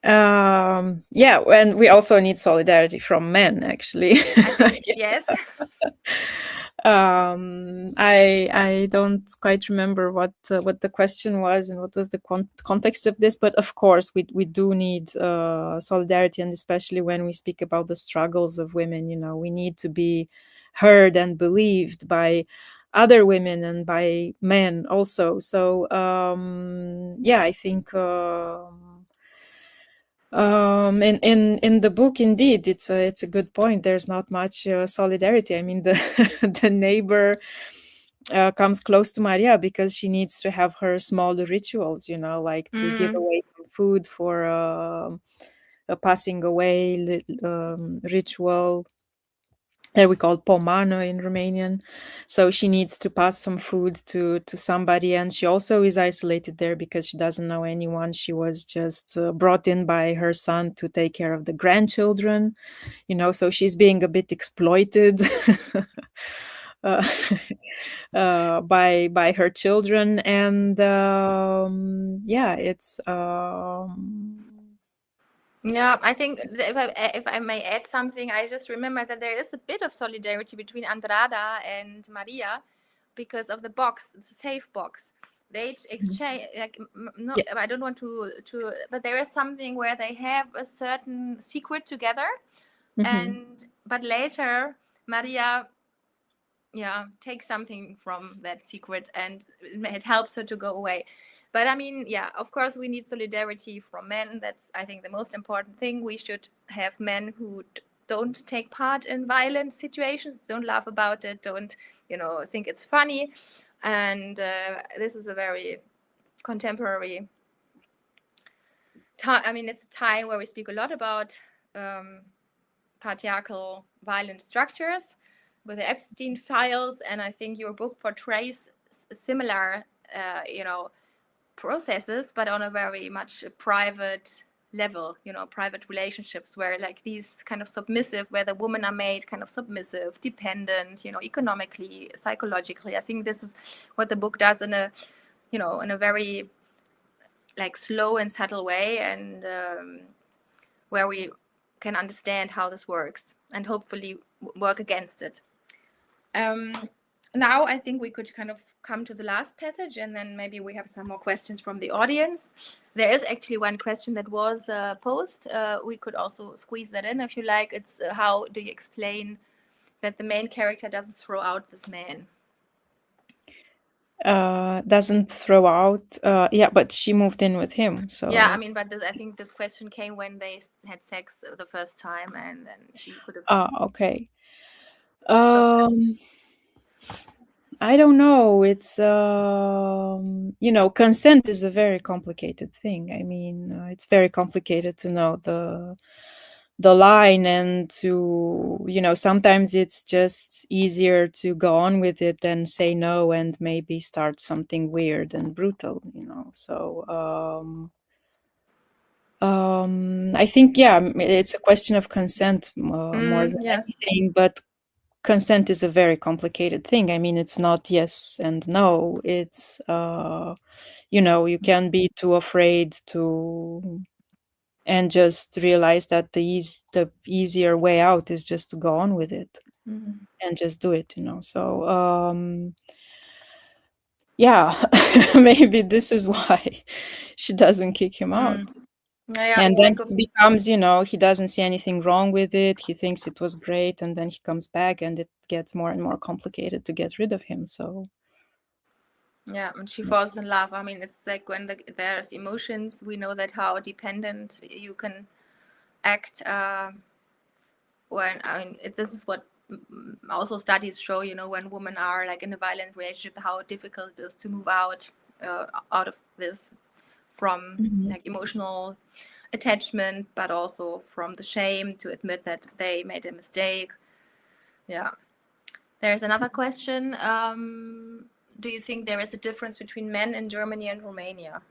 Yeah, and we also need solidarity from men, actually. Yes. I don't quite remember what the question was and what was the context of this, but of course we do need solidarity, and especially when we speak about the struggles of women, we need to be heard and believed by other women and by men also. So yeah, I think in the book, indeed, it's a good point. There's not much solidarity. I mean, the neighbor comes close to Maria because she needs to have her small rituals, like to give away some food for a passing away ritual. that we call pomană in Romanian. So she needs to pass some food to somebody, and she also is isolated there because she doesn't know anyone. She was just brought in by her son to take care of the grandchildren, so she's being a bit exploited uh, by her children, and it's Yeah, I think if I may add something, I just remember that there is a bit of solidarity between Andrada and Maria because of the box, the safe box. They exchange, like, no, Yeah. I don't want to, but there is something where they have a certain secret together, but later Maria, takes something from that secret, and it helps her to go away. But I mean, of course, we need solidarity from men. That's, I think, the most important thing. We should have men who don't take part in violent situations, don't laugh about it, don't, think it's funny. And this is a very contemporary time. I mean, it's a time where we speak a lot about patriarchal violent structures with the Epstein files, and I think your book portrays similar, processes, but on a very much private level, private relationships where, like, these kind of submissive, where the women are made kind of submissive, dependent, economically, psychologically. I think this is what the book does in a very, like, slow and subtle way, and where we can understand how this works and hopefully work against it. Now I think we could kind of come to the last passage, and then maybe we have some more questions from the audience. There is actually one question that was posed. We could also squeeze that in if you like. It's how do you explain that the main character doesn't throw out this man? Doesn't throw out. But she moved in with him. So yeah, I mean, but I think this question came when they had sex the first time, and then she could have. Okay. I don't know. It's consent is a very complicated thing. I mean, it's very complicated to know the line, and to sometimes it's just easier to go on with it than say no and maybe start something weird and brutal. So I think it's a question of consent more than anything, but consent is a very complicated thing. I mean, it's not yes and no. It's you can be too afraid to, and just realize that the easier way out is just to go on with it and just do it. So maybe this is why she doesn't kick him out. And then he becomes, he doesn't see anything wrong with it. He thinks it was great, and then he comes back, and it gets more and more complicated to get rid of him. So and she falls in love. I mean, it's like when there's emotions, we know that how dependent you can act. This is what also studies show. When women are, like, in a violent relationship, how difficult it is to move out of this, from like emotional attachment, but also from the shame to admit that they made a mistake. There's another question. Do you think there is a difference between men in Germany and Romania?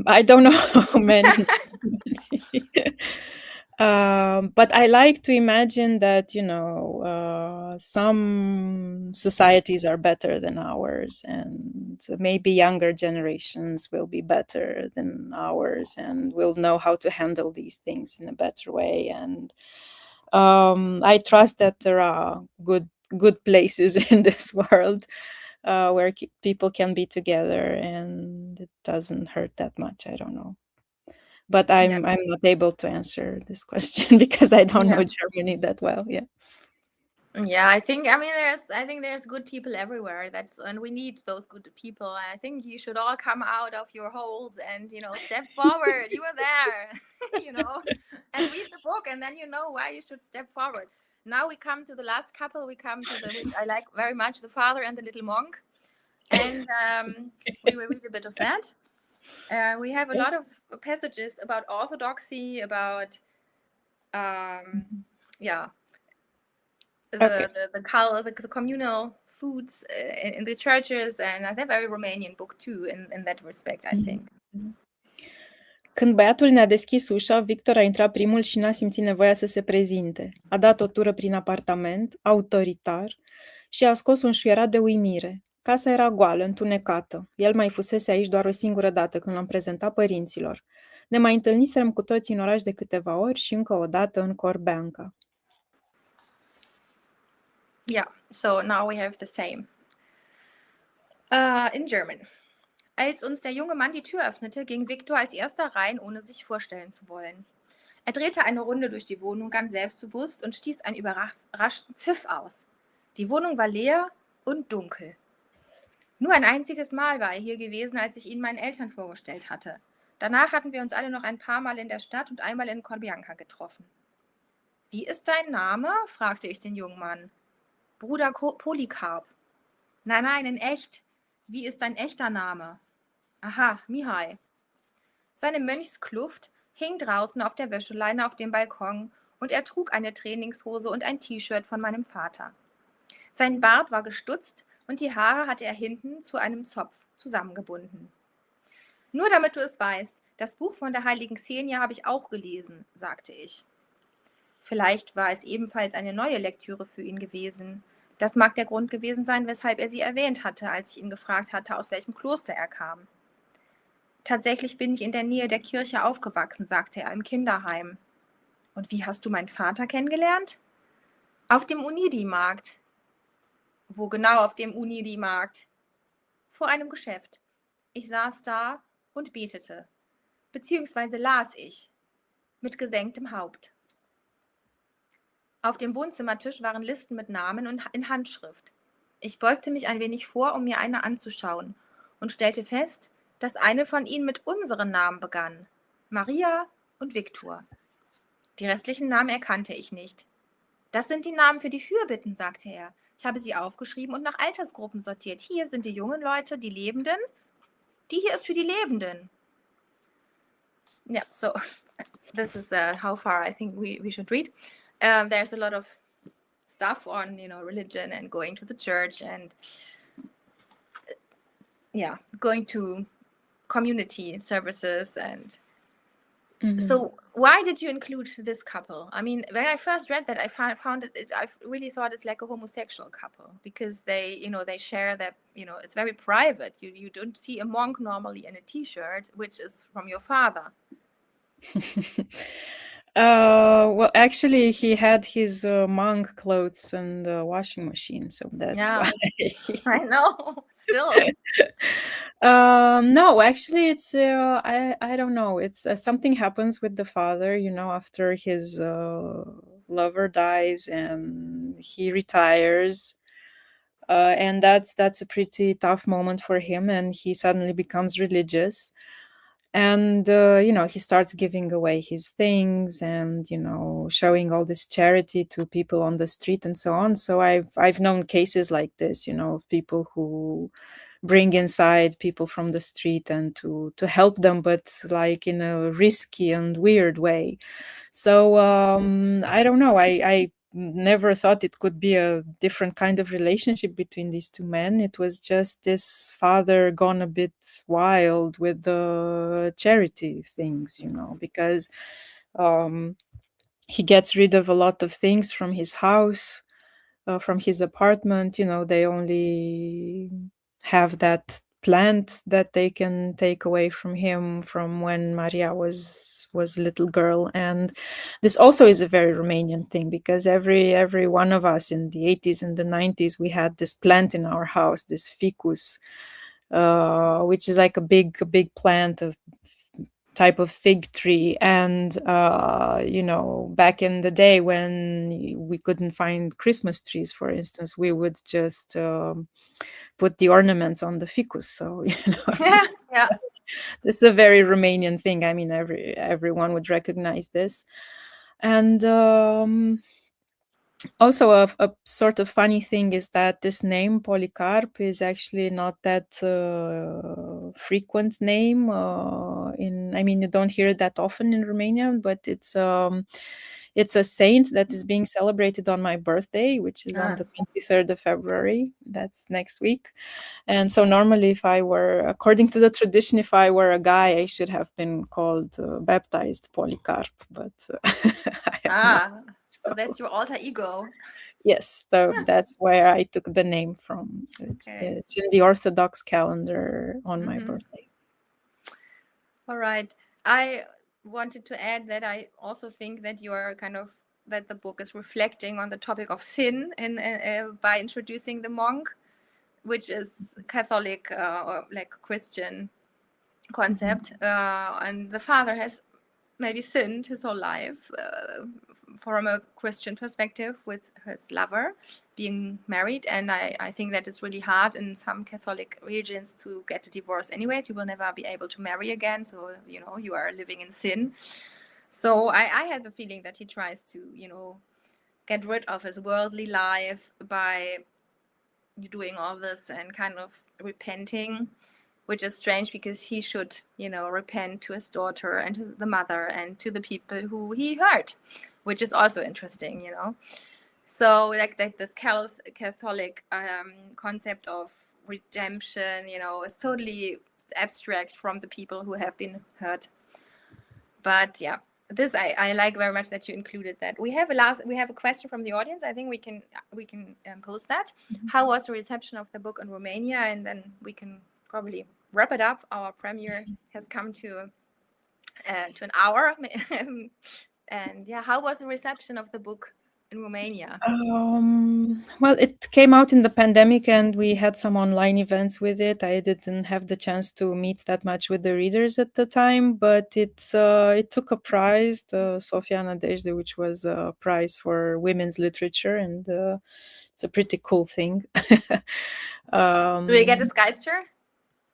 I don't know men in Germany. But I like to imagine that, some societies are better than ours, and maybe younger generations will be better than ours and will know how to handle these things in a better way. And I trust that there are good places in this world where people can be together and it doesn't hurt that much. I don't know. But I'm not able to answer this question because I don't know Germany that well. I think there's good people everywhere. And we need those good people. I think you should all come out of your holes and step forward. You are there, and read the book, and then you know why you should step forward. Now we come to the last couple. We come to which I like very much, the father and the little monk, and we will read a bit of that. We have a lot of passages about orthodoxy, about the communal foods in the churches, and they're very Romanian book too in that respect, I think. Când băiatul ne-a deschis ușa, Victor a intrat primul și n-a simțit nevoia să se prezinte. A dat o tură prin apartament, autoritar, și a scos un șuierat de uimire. Casa era goală, întunecată. El mai fusese aici doar o singură dată, când l-am prezentat părinților. Ne mai întâlniserăm cu toții în oraș de câteva ori și încă o dată în Corbeanca. Yeah, so now we have the same. In German. Als uns der junge Mann die Tür öffnete, ging Viktor als erster rein, ohne sich vorstellen zu wollen. Er drehte eine Runde durch die Wohnung ganz selbstbewusst und stieß einen überraschten Pfiff aus. Die Wohnung war leer und dunkel. Nur ein einziges Mal war er hier gewesen, als ich ihn meinen Eltern vorgestellt hatte. Danach hatten wir uns alle noch ein paar Mal in der Stadt und einmal in Corbeanca getroffen. Wie ist dein Name? Fragte ich den jungen Mann. Bruder Polycarp. Nein, in echt. Wie ist dein echter Name? Aha, Mihai. Seine Mönchskluft hing draußen auf der Wäscheleine auf dem Balkon und er trug eine Trainingshose und ein T-Shirt von meinem Vater. Sein Bart war gestutzt und die Haare hatte er hinten zu einem Zopf zusammengebunden. Nur damit du es weißt, das Buch von der heiligen Xenia habe ich auch gelesen, sagte ich. Vielleicht war es ebenfalls eine neue Lektüre für ihn gewesen. Das mag der Grund gewesen sein, weshalb er sie erwähnt hatte, als ich ihn gefragt hatte, aus welchem Kloster er kam. Tatsächlich bin ich in der Nähe der Kirche aufgewachsen, sagte er, im Kinderheim. Und wie hast du meinen Vater kennengelernt? Auf dem Unidi-Markt. Wo genau auf dem Unidi-Markt? Vor einem Geschäft. Ich saß da und betete. Beziehungsweise las ich. Mit gesenktem Haupt. Auf dem Wohnzimmertisch waren Listen mit Namen und in Handschrift. Ich beugte mich ein wenig vor, um mir eine anzuschauen, und stellte fest, dass eine von ihnen mit unseren Namen begann. Maria und Viktor. Die restlichen Namen erkannte ich nicht. Das sind die Namen für die Fürbitten, sagte er. Ich habe sie aufgeschrieben und nach Altersgruppen sortiert. Hier sind die jungen Leute, die Lebenden. Die hier ist für die Lebenden. Yeah, so this is how far I think we should read. There's a lot of stuff on, religion and going to the church and going to community services and so why did you include this couple? I mean, when I first read that, I found it I really thought it's like a homosexual couple because they share that, it's very private. You don't see a monk normally in a t-shirt, which is from your father. Well, actually, he had his monk clothes and the washing machine, so that's why. I know. Still. No, actually, it's I don't know. It's something happens with the father, after his lover dies and he retires, and that's a pretty tough moment for him, and he suddenly becomes religious. And, he starts giving away his things and, showing all this charity to people on the street and so on. So I've known cases like this, of people who bring inside people from the street and to help them, but like in a risky and weird way. So I don't know. I never thought it could be a different kind of relationship between these two men. It was just this father gone a bit wild with the charity things, because he gets rid of a lot of things from his house, from his apartment. They only have that plant that they can take away from him from when Maria was a little girl. And this also is a very Romanian thing, because every one of us in the 80s and the 90s, we had this plant in our house, this ficus, which is like a big plant of type of fig tree. And back in the day when we couldn't find Christmas trees, for instance, we would just put the ornaments on the ficus. So Yeah. This is a very Romanian thing. I mean, everyone would recognize this. And also a sort of funny thing is that this name Polycarp is actually not that frequent name. You don't hear it that often in Romania, but it's It's a saint that is being celebrated on my birthday, which is on the 23rd of February. That's next week. And so normally, if I were, according to the tradition, if I were a guy, I should have been called baptized Polycarp, but I have not. So that's your alter ego. Yes, so that's where I took the name from. So it's in the Orthodox calendar on my birthday. All right. I wanted to add that I also think that you are that the book is reflecting on the topic of sin by introducing the monk, which is Catholic or like Christian concept. And the father has maybe sinned his whole life from a Christian perspective with his lover being married. And I think that it's really hard in some Catholic regions to get a divorce anyways. You will never be able to marry again. So, you are living in sin. So I had the feeling that he tries to, get rid of his worldly life by doing all this and kind of repenting, which is strange because he should, repent to his daughter and to the mother and to the people who he hurt, which is also interesting, So like this Catholic concept of redemption, is totally abstract from the people who have been hurt. But yeah, this I like very much that you included that. We have a question from the audience. I think we can post that. How was the reception of the book in Romania? And then we can probably wrap it up. Our premiere has come to an hour. And yeah, how was the reception of the book in Romania? Well, it came out in the pandemic and we had some online events with it. I didn't have the chance to meet that much with the readers at the time, but it took a prize, the Sofia Nadejde, which was a prize for women's literature, and it's a pretty cool thing. Do you get a sculpture?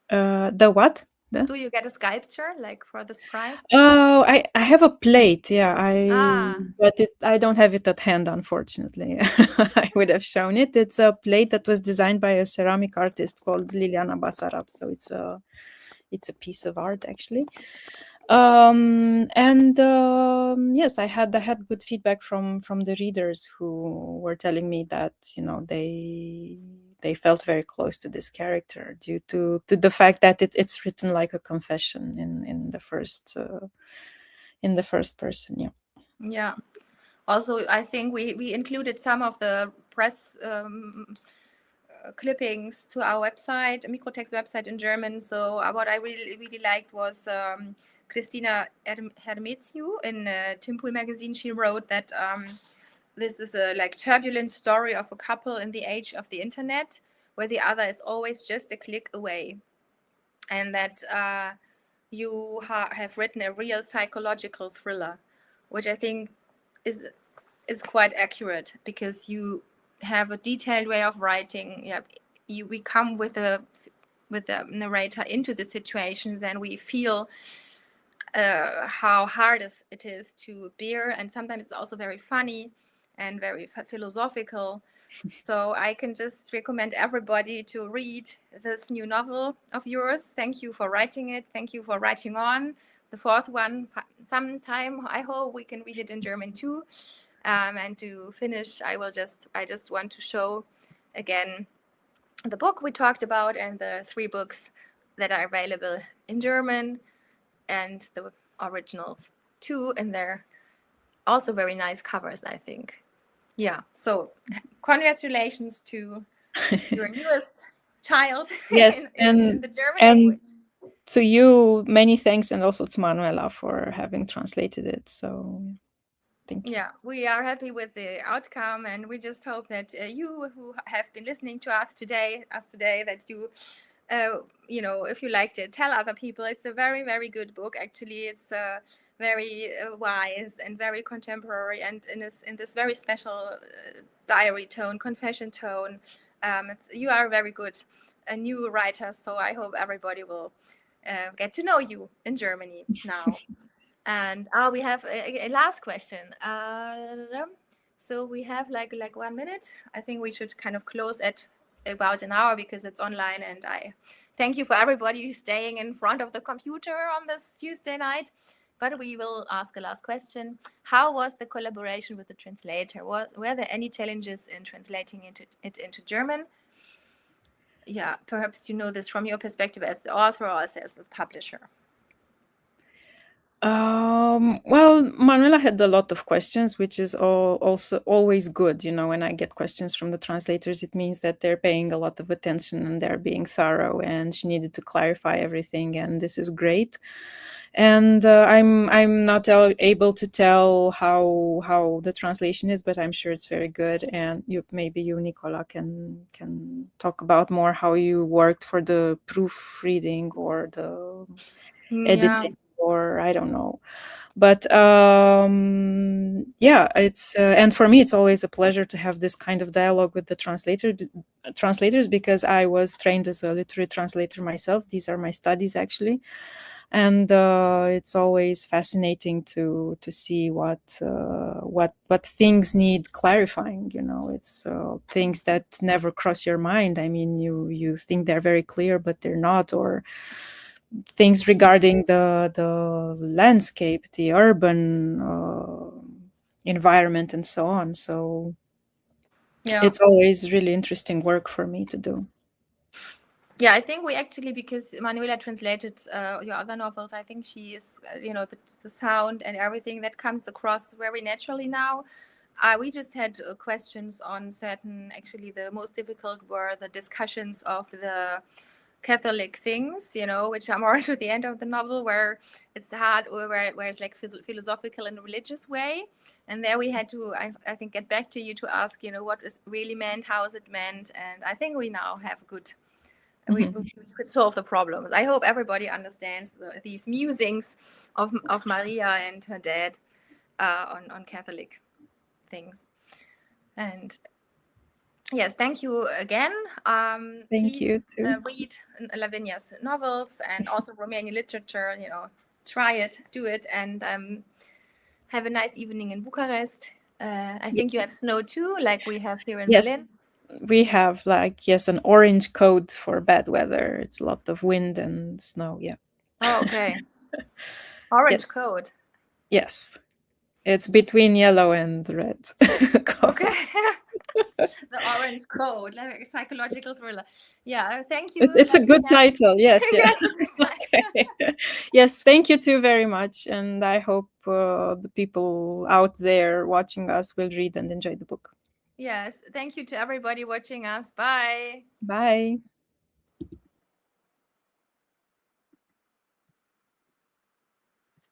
The what? Do you get a sculpture like for this prize? Oh, I have a plate. Yeah, but I don't have it at hand, unfortunately. I would have shown it. It's a plate that was designed by a ceramic artist called Liliana Basarab. So it's a piece of art, actually. Yes, I had good feedback from the readers who were telling me that they felt very close to this character due to the fact that it's written like a confession in the first person. Yeah. Also, I think we included some of the press clippings to our website, Mikrotext website in German. So what I really liked was Christina Hermeziu in Timpul magazine. She wrote that this is a turbulent story of a couple in the age of the internet, where the other is always just a click away, and that you have written a real psychological thriller, which I think is quite accurate, because you have a detailed way of writing. We come with the narrator into the situations, and we feel how hard it is to bear, and sometimes it's also very funny and very philosophical. So I can just recommend everybody to read this new novel of yours. Thank you for writing it. Thank you for writing on the fourth one. Sometime I hope we can read it in German too. And to finish, I just want to show again the book we talked about and the 3 books that are available in German, and the originals too, and they're also very nice covers, I think. Yeah, so congratulations to your newest child. Yes, in the German language. To you, many thanks, and also to Manuela for having translated it. So thank you. Yeah, we are happy with the outcome, and we just hope that you who have been listening to us today, that you if you liked it, tell other people. It's a very, very good book. Actually, it's very wise and very contemporary, and in this very special diary tone, confession tone. You are very good, a new writer. So I hope everybody will get to know you in Germany now. And we have a last question. So we have like 1 minute. I think we should kind of close at about an hour, because it's online, and I thank you for everybody staying in front of the computer on this Tuesday night. But we will ask a last question. How was the collaboration with the translator? Were there any challenges in translating it into German? Yeah, perhaps you know this from your perspective as the author or as the publisher. Well, Manuela had a lot of questions, which is also always good. When I get questions from the translators, it means that they're paying a lot of attention and they're being thorough, and she needed to clarify everything, and this is great. And I'm not able to tell how the translation is, but I'm sure it's very good. And maybe you, Nikola, can talk about more how you worked for the proofreading or the editing. Or I don't know, but it's and for me it's always a pleasure to have this kind of dialogue with the translators, because I was trained as a literary translator myself. These are my studies actually, and it's always fascinating to see what things need clarifying. It's things that never cross your mind. I mean, you think they're very clear, but they're not, or things regarding the landscape, the urban environment, and so on. So it's always really interesting work for me to do. Yeah, I think we actually, because Manuela translated your other novels, I think she is, the sound and everything that comes across very naturally now. We just had questions on certain, actually the most difficult were the discussions of the Catholic things, which are more to the end of the novel, where it's hard, or where it's like philosophical and religious way. And there we had to, I think, get back to you to ask, what is really meant, how is it meant? And I think we now have a good, we could solve the problem. I hope everybody understands these musings of Maria and her dad on Catholic things. And yes, thank you again. Thank you too. Read Lavinia's novels and also Romanian literature. Try it, do it, and have a nice evening in Bucharest. I think you have snow too, like we have here in Berlin. We have an orange code for bad weather. It's a lot of wind and snow. Yeah. Oh, okay. Orange code. Yes, it's between yellow and red. Okay. The orange code, like a psychological thriller. Yeah, thank you. It's a good title. Yes, yeah. Okay. Yes, thank you too very much, and I hope the people out there watching us will read and enjoy the book. Yes, thank you to everybody watching us. Bye. Bye.